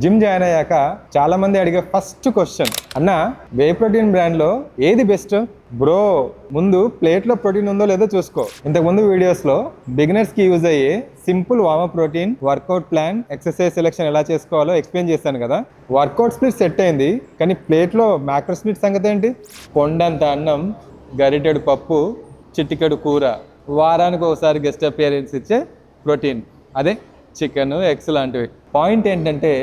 Gym join అయ్యాక చాలా మంది అడిగే ఫస్ట్ క్వశ్చన్, అన్న వే ప్రోటీన్ బ్రాండ్ లో ఏది బెస్ట్ బ్రో? ముందు ప్లేట్ లో ప్రోటీన్ ఉందో లేదో చూసుకో. ఇంతకు ముందు వీడియోస్ లో బిగినర్స్ కి యూజ్ అయ్యే simple warmup protein, workout plan, exercise selection ఎలా చేసుకోవాలో ఎక్స్ప్లెయిన్ చేశాను కదా. వర్కౌట్ స్ప్లిట్ సెట్ అయింది, కానీ ప్లేట్ లో మ్యాక్రో స్ప్లిట్ సంగతి ఏంటి? కొండంత అన్నం, గరిటెడు పప్పు, చిటికెడు కూర, వారానికి ఒకసారి గెస్ట్ అపియరెన్స్ ఇచ్చే ప్రోటీన్, అదే చికెన్, ఎగ్స్ లాంటివి. పాయింట్ ఏంటంటే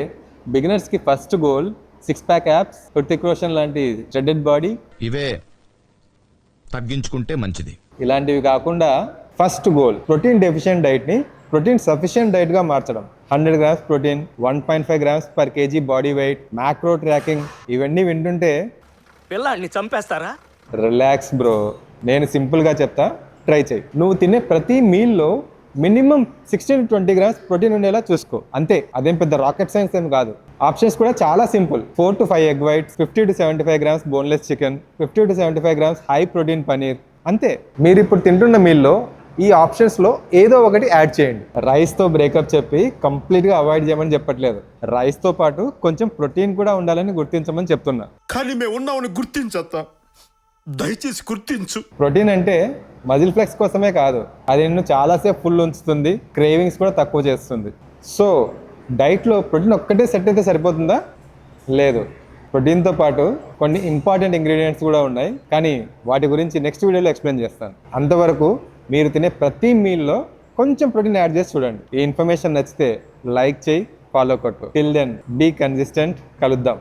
బిగినర్స్కి first goal 6 pack abs, Hrithik Roshan లాంటి షెడెడ్ బాడీ, ఇవే తగ్గించుకుంటే మంచిది. ఇలాంటివి కాకుండా ఫస్ట్ గోల్ ప్రోటీన్ డెఫిషియెంట్ డైట్ని ప్రోటీన్ సఫిషియెంట్ డైట్గా మార్చడం. 100 grams protein, 1.5 grams per KG body weight, macro tracking. ఇవన్నీ వింటుంటే పిల్లాన్ని చంపేస్తారా? రిలాక్స్ బ్రో, నేను సింపుల్గా చెప్తా, ట్రై చేయి. నువ్వు తినే ప్రతి మీల్లో మినిమం 16 to 20 గ్రామ్స్ ప్రోటీన్ ఉండేలా చూసుకో, అంతే. అదేం పెద్ద రాకెట్ సైన్స్ ఏం కాదు. ఆప్షన్స్ కూడా చాలా simple. 4 to 5 egg whites, 50 to 75 grams boneless chicken, 50 to 75 grams high protein paneer, అంతే. మీరు ఇప్పుడు తింటున్న మీల్లో ఈ ఆప్షన్స్లో ఏదో ఒకటి యాడ్ చేయండి. రైస్తో బ్రేకప్ చెప్పి కంప్లీట్గా అవాయిడ్ చేయమని చెప్పట్లేదు. రైస్తో పాటు కొంచెం ప్రోటీన్ కూడా ఉండాలని గుర్తించమని చెప్తున్నా. కానీ మేము ఉన్నామని గుర్తించత్తా, దయచేసి గుర్తించు. ప్రోటీన్ అంటే మజిల్ ఫ్లెక్స్ కోసమే కాదు, అది నిన్ను చాలాసేపు ఫుల్ ఉంచుతుంది, క్రేవింగ్స్ కూడా తక్కువ చేస్తుంది. సో డైట్లో ప్రోటీన్ ఒక్కటే సెట్ అయితే సరిపోతుందా? లేదు, ప్రోటీన్తో పాటు కొన్ని ఇంపార్టెంట్ ఇంగ్రీడియంట్స్ కూడా ఉన్నాయి, కానీ వాటి గురించి నెక్స్ట్ వీడియోలో ఎక్స్ప్లెయిన్ చేస్తాను. అంతవరకు మీరు తినే ప్రతి మీల్లో కొంచెం ప్రోటీన్ యాడ్ చేసి చూడండి. ఈ ఇన్ఫర్మేషన్ నచ్చితే లైక్ చేయి, ఫాలో కొట్టు. Till then be consistent. కలుద్దాం.